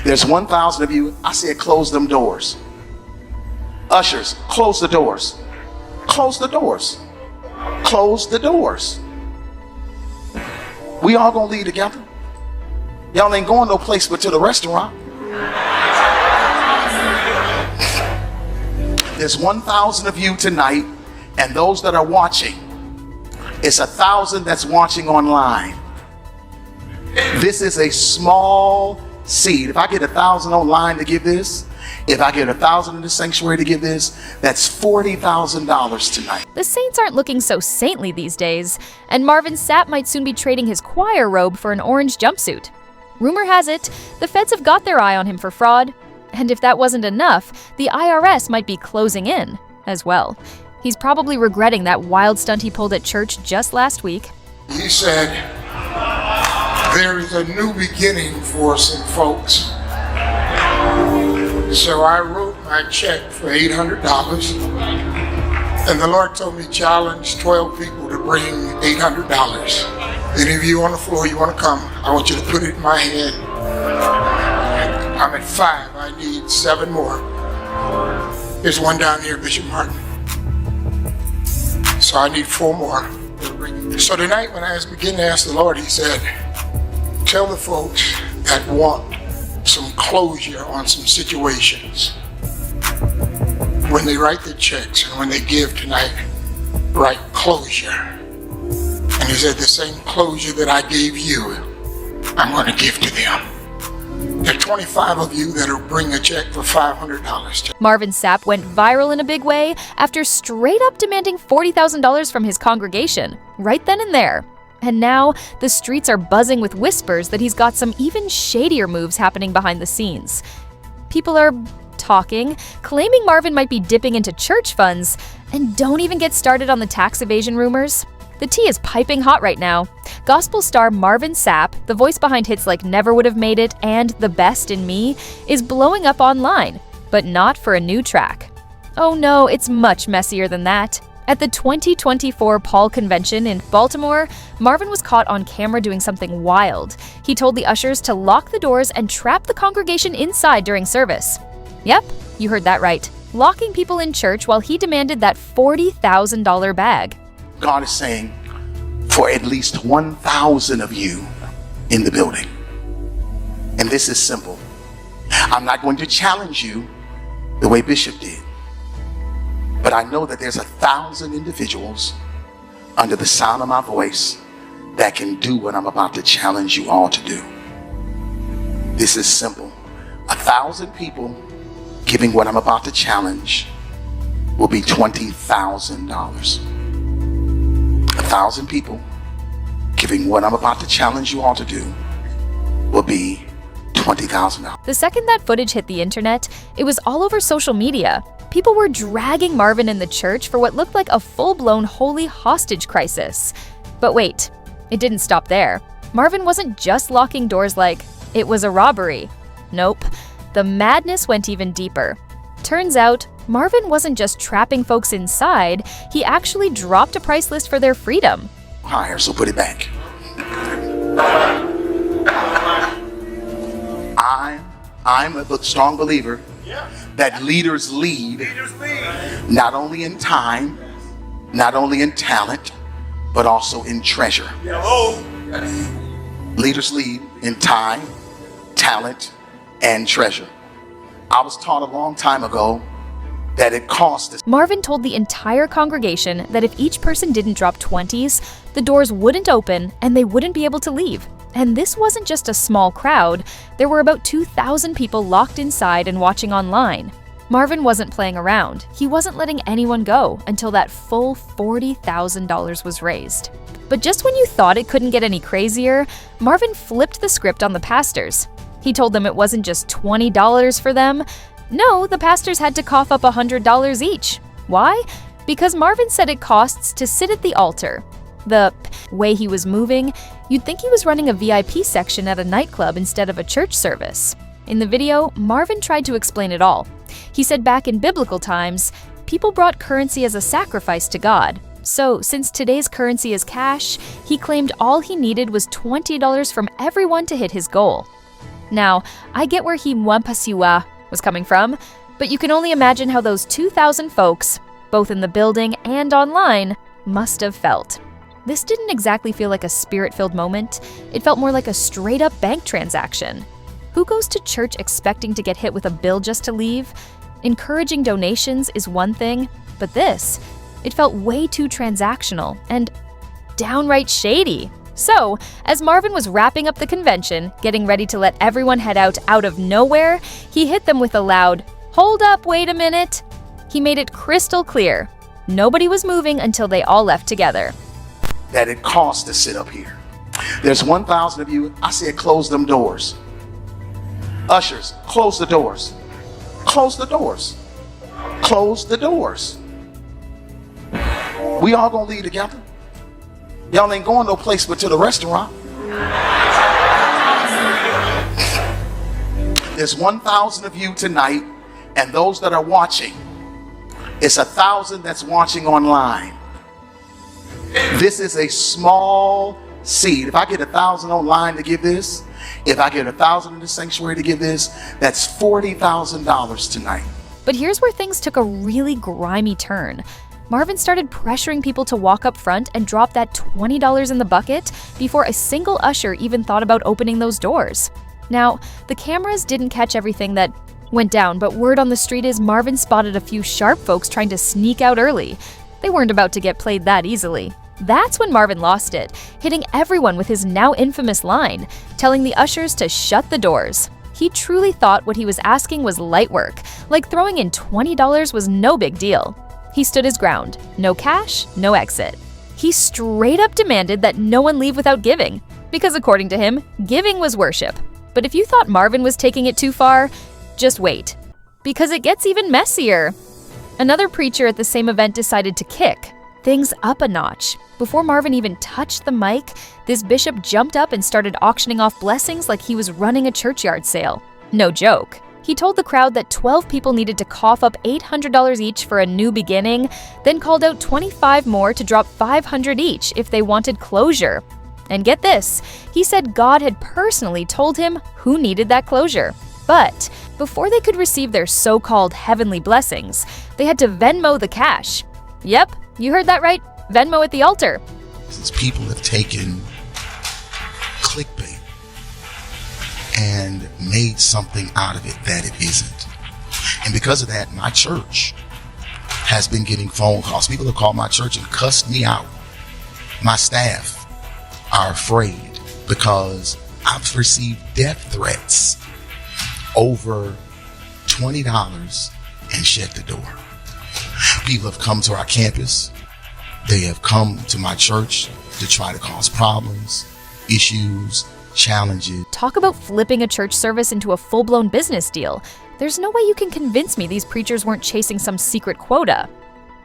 There's 1,000 of you. I said, close them doors. Ushers, close the doors. Close the doors. Close the doors. We all gonna leave together. Y'all ain't going no place but to the restaurant. There's 1,000 of you tonight, and those that are watching, it's 1,000 that's watching online. This is a small seed. If I get 1,000 online to give this, if I get 1,000 in the sanctuary to give this, that's $40,000 tonight. The Saints aren't looking so saintly these days, and Marvin Sapp might soon be trading his choir robe for an orange jumpsuit. Rumor has it, the feds have got their eye on him for fraud, and if that wasn't enough, the IRS might be closing in as well. He's probably regretting that wild stunt he pulled at church just last week. He said, there is a new beginning for some folks. So I wrote my check for $800, and the Lord told me challenge 12 people to bring $800. Any of you on the floor, you want to come, I want you to put it in my hand. I'm at 5, I need 7 more. There's one down here, Bishop Martin. So I need 4 more. So tonight when I began to ask the Lord, he said, tell the folks that want some closure on some situations, when they write the checks and when they give tonight, write closure. And he said, the same closure that I gave you, I'm going to give to them. There are 25 of you that will bring a check for $500. Marvin Sapp went viral in a big way after straight up demanding $40,000 from his congregation, right then and there. And now, the streets are buzzing with whispers that he's got some even shadier moves happening behind the scenes. People are talking, claiming Marvin might be dipping into church funds, and don't even get started on the tax evasion rumors. The tea is piping hot right now. Gospel star Marvin Sapp, the voice behind hits like Never Would Have Made It and The Best in Me, is blowing up online, but not for a new track. Oh no, it's much messier than that. At the 2024 Paul Convention in Baltimore, Marvin was caught on camera doing something wild. He told the ushers to lock the doors and trap the congregation inside during service. Yep, you heard that right. Locking people in church while he demanded that $40,000 bag. God is saying, for at least 1,000 of you in the building. And this is simple. I'm not going to challenge you the way Bishop did. But I know that there's 1,000 individuals under the sound of my voice that can do what I'm about to challenge you all to do. This is simple. 1,000 people giving what I'm about to challenge will be $20,000. 1,000 people giving what I'm about to challenge you all to do will be $20,000. The second that footage hit the internet, it was all over social media. People were dragging Marvin in the church for what looked like a full-blown holy hostage crisis. But wait, it didn't stop there. Marvin wasn't just locking doors like it was a robbery. Nope, the madness went even deeper. Turns out, Marvin wasn't just trapping folks inside, he actually dropped a price list for their freedom. Higher, so put it back. I'm a strong believer that leaders lead not only in time, not only in talent, but also in treasure. Leaders lead in time, talent, and treasure. I was taught a long time ago that it costs. Marvin told the entire congregation that if each person didn't drop 20s, the doors wouldn't open and they wouldn't be able to leave. And this wasn't just a small crowd, there were about 2,000 people locked inside and watching online. Marvin wasn't playing around. He wasn't letting anyone go until that full $40,000 was raised. But just when you thought it couldn't get any crazier, Marvin flipped the script on the pastors. He told them it wasn't just $20 for them. No, the pastors had to cough up $100 each. Why? Because Marvin said it costs to sit at the altar. The way he was moving, you'd think he was running a VIP section at a nightclub instead of a church service. In the video, Marvin tried to explain it all. He said back in biblical times, people brought currency as a sacrifice to God. So, since today's currency is cash, he claimed all he needed was $20 from everyone to hit his goal. Now, I get where Himwampasiwa was coming from, but you can only imagine how those 2,000 folks, both in the building and online, must have felt. This didn't exactly feel like a spirit-filled moment. It felt more like a straight-up bank transaction. Who goes to church expecting to get hit with a bill just to leave? Encouraging donations is one thing, but this, it felt way too transactional and downright shady. So, as Marvin was wrapping up the convention, getting ready to let everyone head out of nowhere, he hit them with a loud, "Hold up, wait a minute." He made it crystal clear. Nobody was moving until they all left together. That it costs to sit up here. There's 1,000 of you. I said, close them doors. Ushers, close the doors. Close the doors. Close the doors. We all gonna leave together. Y'all ain't going no place but to the restaurant. There's 1,000 of you tonight, and those that are watching, it's 1,000 that's watching online. This is a small seed. If I get 1,000 online to give this, if I get 1,000 in the sanctuary to give this, that's $40,000 tonight. But here's where things took a really grimy turn. Marvin started pressuring people to walk up front and drop that $20 in the bucket before a single usher even thought about opening those doors. Now, the cameras didn't catch everything that went down, but word on the street is Marvin spotted a few sharp folks trying to sneak out early. They weren't about to get played that easily. That's when Marvin lost it, hitting everyone with his now infamous line, telling the ushers to shut the doors. He truly thought what he was asking was light work, like throwing in $20 was no big deal. He stood his ground. No cash, no exit. He straight up demanded that no one leave without giving, because according to him, giving was worship. But if you thought Marvin was taking it too far, just wait, because it gets even messier. Another preacher at the same event decided to kick things up a notch. Before Marvin even touched the mic, this bishop jumped up and started auctioning off blessings like he was running a churchyard sale. No joke. He told the crowd that 12 people needed to cough up $800 each for a new beginning, then called out 25 more to drop $500 each if they wanted closure. And get this, he said God had personally told him who needed that closure. But before they could receive their so-called heavenly blessings, they had to Venmo the cash. Yep, you heard that right, Venmo at the altar. Since people have taken clickbait and made something out of it that it isn't. And because of that, my church has been getting phone calls. People have called my church and cussed me out. My staff are afraid because I've received death threats over $20 and shut the door. People have come to our campus. They have come to my church to try to cause problems, issues, challenges. Talk about flipping a church service into a full-blown business deal. There's no way you can convince me these preachers weren't chasing some secret quota.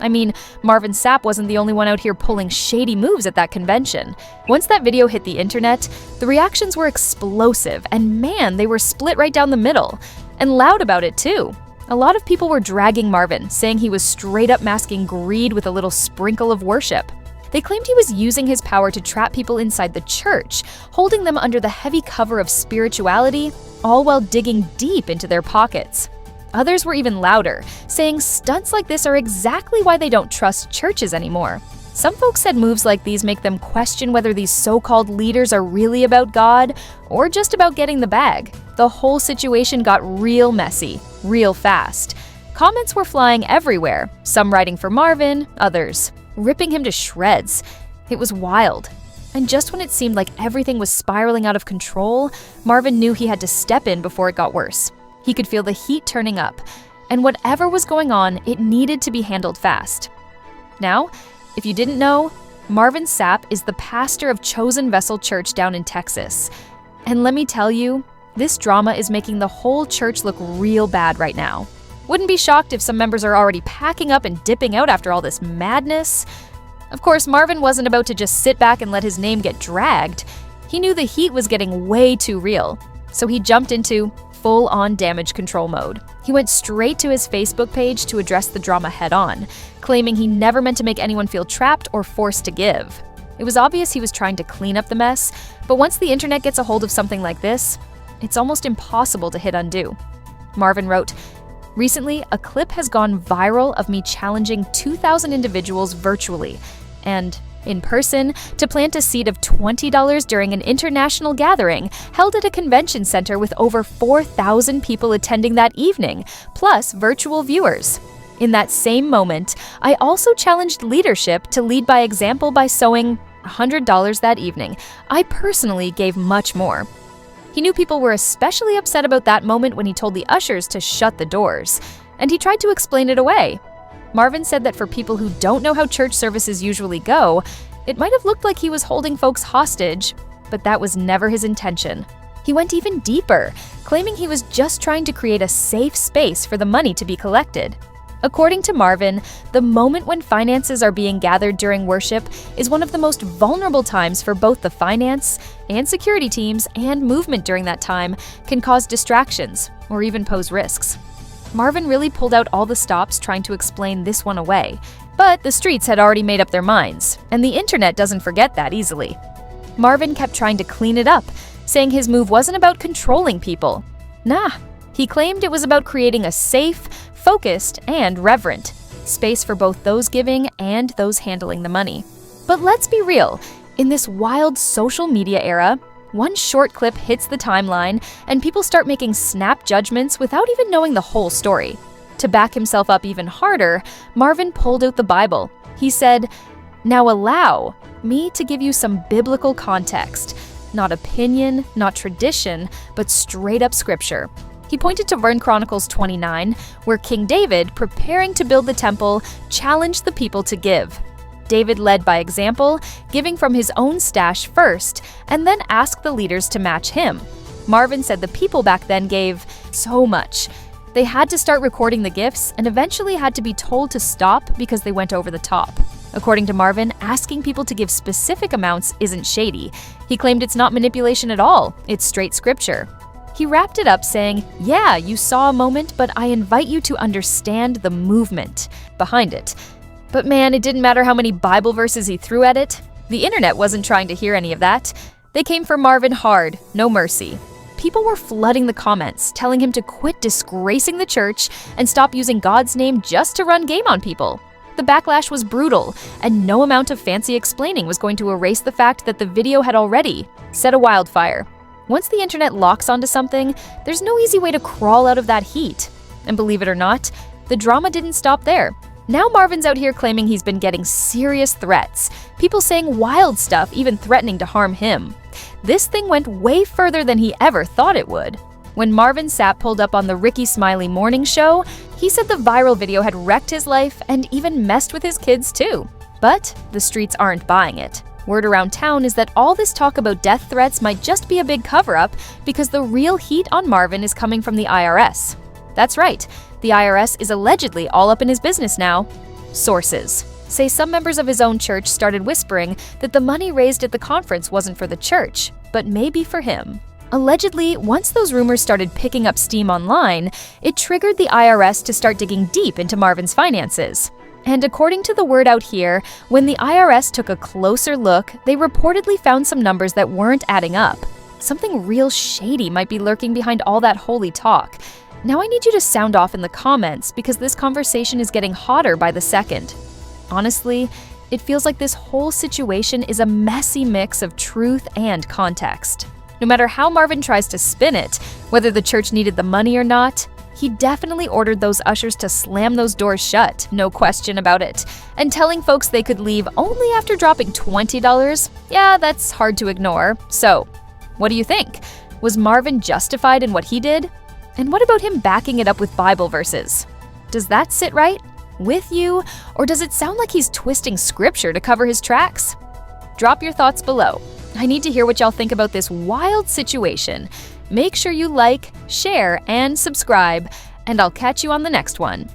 I mean, Marvin Sapp wasn't the only one out here pulling shady moves at that convention. Once that video hit the internet, the reactions were explosive, and man, they were split right down the middle. And loud about it too. A lot of people were dragging Marvin, saying he was straight up masking greed with a little sprinkle of worship. They claimed he was using his power to trap people inside the church, holding them under the heavy cover of spirituality, all while digging deep into their pockets. Others were even louder, saying stunts like this are exactly why they don't trust churches anymore. Some folks said moves like these make them question whether these so-called leaders are really about God or just about getting the bag. The whole situation got real messy, real fast. Comments were flying everywhere, some writing for Marvin, others ripping him to shreds. It was wild. And just when it seemed like everything was spiraling out of control, Marvin knew he had to step in before it got worse. He could feel the heat turning up, and whatever was going on, it needed to be handled fast. Now, if you didn't know, Marvin Sapp is the pastor of Chosen Vessel Church down in Texas. And let me tell you, this drama is making the whole church look real bad right now. Wouldn't be shocked if some members are already packing up and dipping out after all this madness. Of course, Marvin wasn't about to just sit back and let his name get dragged. He knew the heat was getting way too real, so he jumped into full-on damage control mode. He went straight to his Facebook page to address the drama head-on, claiming he never meant to make anyone feel trapped or forced to give. It was obvious he was trying to clean up the mess, but once the internet gets a hold of something like this, It's almost impossible to hit undo. Marvin wrote, "Recently, a clip has gone viral of me challenging 2,000 individuals virtually and in person to plant a seed of $20 during an international gathering held at a convention center with over 4,000 people attending that evening, plus virtual viewers. In that same moment, I also challenged leadership to lead by example by sowing $100 that evening. I personally gave much more." He knew people were especially upset about that moment when he told the ushers to shut the doors, and he tried to explain it away. Marvin said that for people who don't know how church services usually go, it might have looked like he was holding folks hostage, but that was never his intention. He went even deeper, claiming he was just trying to create a safe space for the money to be collected. According to Marvin, the moment when finances are being gathered during worship is one of the most vulnerable times for both the finance and security teams, and movement during that time can cause distractions or even pose risks. Marvin really pulled out all the stops trying to explain this one away, but the streets had already made up their minds, and the internet doesn't forget that easily. Marvin kept trying to clean it up, saying his move wasn't about controlling people. Nah, he claimed it was about creating a safe, focused, and reverent space for both those giving and those handling the money. But let's be real, in this wild social media era, one short clip hits the timeline and people start making snap judgments without even knowing the whole story. To back himself up even harder, Marvin pulled out the Bible. He said, "Now allow me to give you some biblical context. Not opinion, not tradition, but straight up scripture." He pointed to 1 Chronicles 29, where King David, preparing to build the temple, challenged the people to give. David led by example, giving from his own stash first, and then asked the leaders to match him. Marvin said the people back then gave so much. They had to start recording the gifts and eventually had to be told to stop because they went over the top. According to Marvin, asking people to give specific amounts isn't shady. He claimed it's not manipulation at all, it's straight scripture. He wrapped it up saying, "Yeah, you saw a moment, but I invite you to understand the movement behind it." But man, it didn't matter how many Bible verses he threw at it. The internet wasn't trying to hear any of that. They came for Marvin hard, no mercy. People were flooding the comments, telling him to quit disgracing the church and stop using God's name just to run game on people. The backlash was brutal, and no amount of fancy explaining was going to erase the fact that the video had already set a wildfire. Once the internet locks onto something, there's no easy way to crawl out of that heat. And believe it or not, the drama didn't stop there. Now Marvin's out here claiming he's been getting serious threats, people saying wild stuff, even threatening to harm him. This thing went way further than he ever thought it would. When Marvin Sapp pulled up on the Ricky Smiley morning show, he said the viral video had wrecked his life and even messed with his kids too. But the streets aren't buying it. Word around town is that all this talk about death threats might just be a big cover-up because the real heat on Marvin is coming from the IRS. That's right, the IRS is allegedly all up in his business now. Sources say some members of his own church started whispering that the money raised at the conference wasn't for the church, but maybe for him. Allegedly, once those rumors started picking up steam online, it triggered the IRS to start digging deep into Marvin's finances. And according to the word out here, when the IRS took a closer look, they reportedly found some numbers that weren't adding up. Something real shady might be lurking behind all that holy talk. Now I need you to sound off in the comments because this conversation is getting hotter by the second. Honestly, it feels like this whole situation is a messy mix of truth and context. No matter how Marvin tries to spin it, whether the church needed the money or not, he definitely ordered those ushers to slam those doors shut, no question about it. And telling folks they could leave only after dropping $20? Yeah, that's hard to ignore. So, what do you think? Was Marvin justified in what he did? And what about him backing it up with Bible verses? Does that sit right with you, or does it sound like he's twisting scripture to cover his tracks? Drop your thoughts below. I need to hear what y'all think about this wild situation. Make sure you like, share, and subscribe, and I'll catch you on the next one.